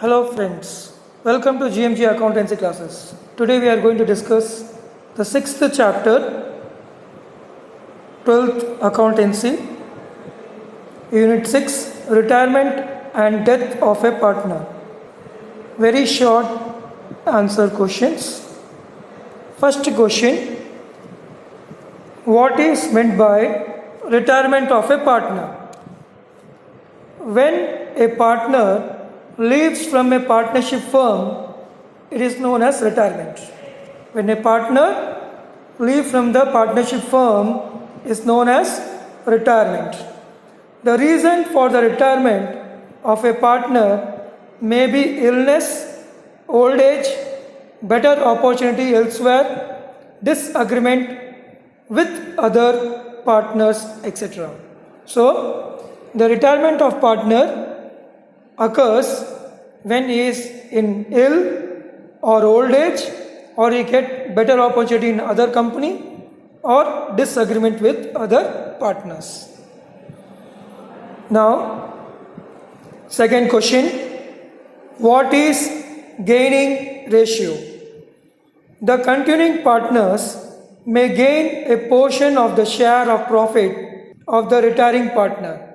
Hello friends, welcome to GMG Accountancy classes. Today we are going to discuss the 6th chapter, 12th Accountancy, Unit 6, Retirement and Death of a Partner. Very short answer questions. First question, what is meant by retirement of a partner? When a partner leaves from a partnership firm, it is known as retirement. When a partner leaves from the partnership firm is known as retirement. The reason for the retirement of a partner may be illness, old age, better opportunity elsewhere, disagreement with other partners, etc. So, the retirement of partner occurs when he is in ill or old age, or he get better opportunity in other company, or disagreement with other partners. Now, second question, what is gaining ratio? The continuing partners may gain a portion of the share of profit of the retiring partner.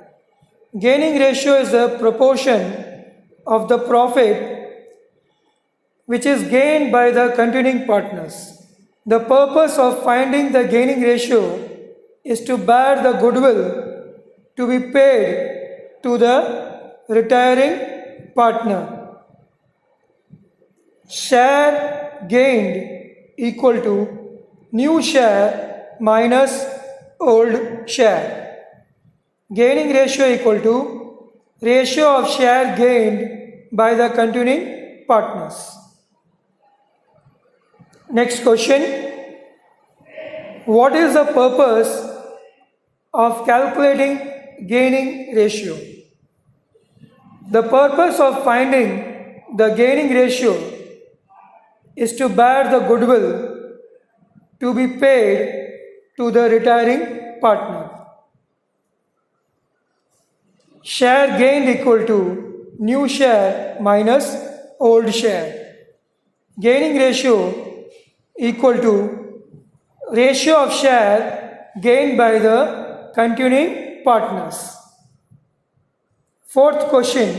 Gaining ratio is the proportion of the profit which is gained by the continuing partners. The purpose of finding the gaining ratio is to bear the goodwill to be paid to the retiring partner. Share gained equal to new share minus old share. Gaining ratio equal to ratio of share gained by the continuing partners. Next question, what is the purpose of calculating gaining ratio? The purpose of finding the gaining ratio is to bear the goodwill to be paid to the retiring partner. Share gained equal to new share minus old share. Gaining ratio equal to ratio of share gained by the continuing partners. Fourth question,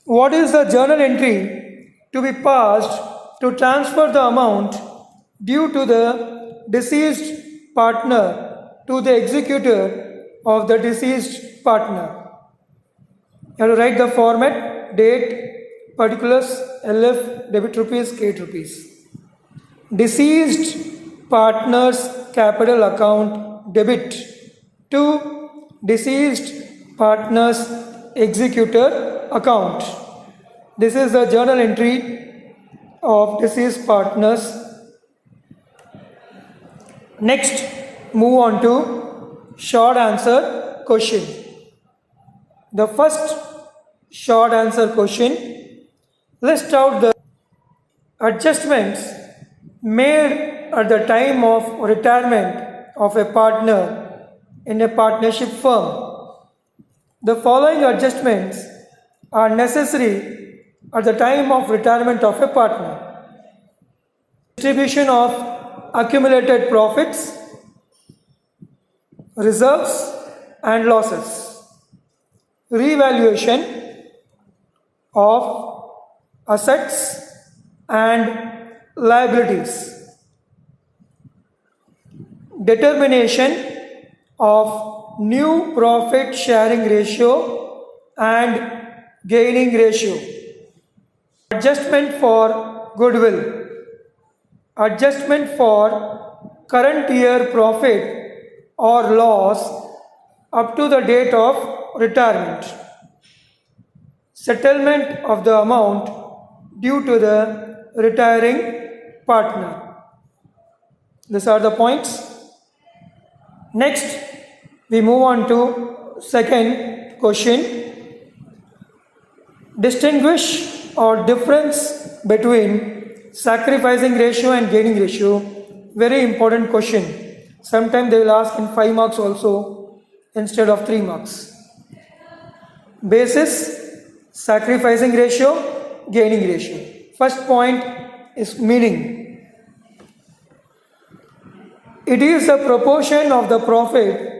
what is the journal entry to be passed to transfer the amount due to the deceased partner to the executor of the deceased partner? You have to write the format, date, particulars, LF, debit rupees, credit rupees. Deceased partner's capital account debit to deceased partner's executor account. This is the journal entry of deceased partners. Next, move on to short answer question. The first short answer question, list out the adjustments made at the time of retirement of a partner in a partnership firm. The following adjustments are necessary at the time of retirement of a partner: distribution of accumulated profits, reserves and losses, revaluation of assets and liabilities, determination of new profit sharing ratio and gaining ratio, adjustment for goodwill, adjustment for current year profit or loss up to the date of retirement, settlement of the amount due to the retiring partner. These are the points. Next, we move on to second question. Distinguish or difference between sacrificing ratio and gaining ratio. Very important question. Sometimes they will ask in 5 marks also instead of 3 marks. Basis sacrificing ratio, gaining ratio. First point is meaning. It is the proportion of the profit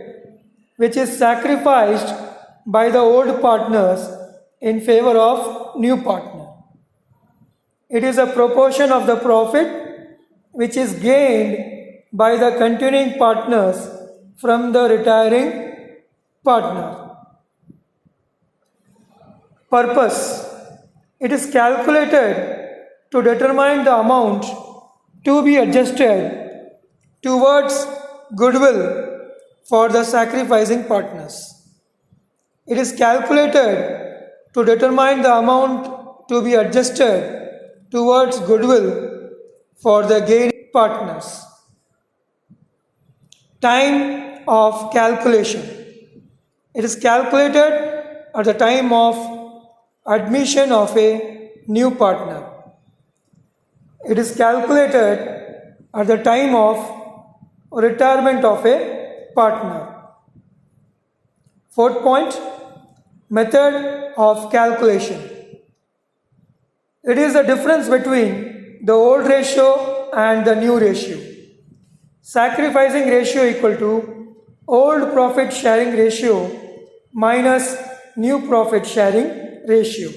which is sacrificed by the old partners in favor of new partner. It is a proportion of the profit which is gained by the continuing partners from the retiring partner. Purpose. It is calculated to determine the amount to be adjusted towards goodwill for the sacrificing partners. It is calculated to determine the amount to be adjusted towards goodwill for the gaining partners. Time of calculation. It is calculated at the time of admission of a new partner. It is calculated at the time of retirement of a partner. Fourth point, method of calculation. It is the difference between the old ratio and the new ratio. Sacrificing ratio equal to old profit sharing ratio minus new profit sharing ratio.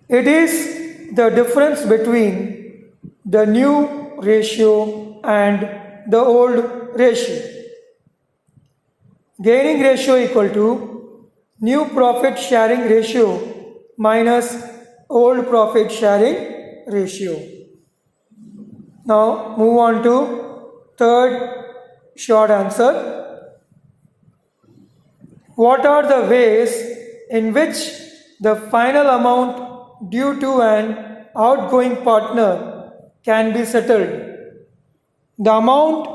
It is the difference between the new ratio and the old ratio. Gaining ratio equal to new profit sharing ratio minus old profit sharing ratio. Now move on to third short answer. What are the ways in which the final amount due to an outgoing partner can be settled? The amount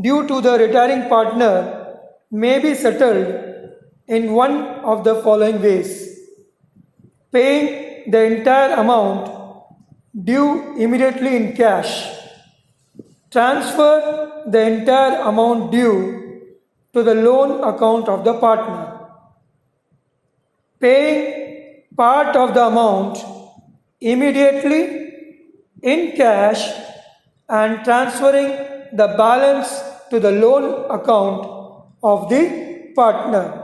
due to the retiring partner may be settled in one of the following ways. Paying the entire amount due immediately in cash. Transfer the entire amount due to the loan account of the partner. Paying part of the amount immediately in cash and transferring the balance to the loan account of the partner.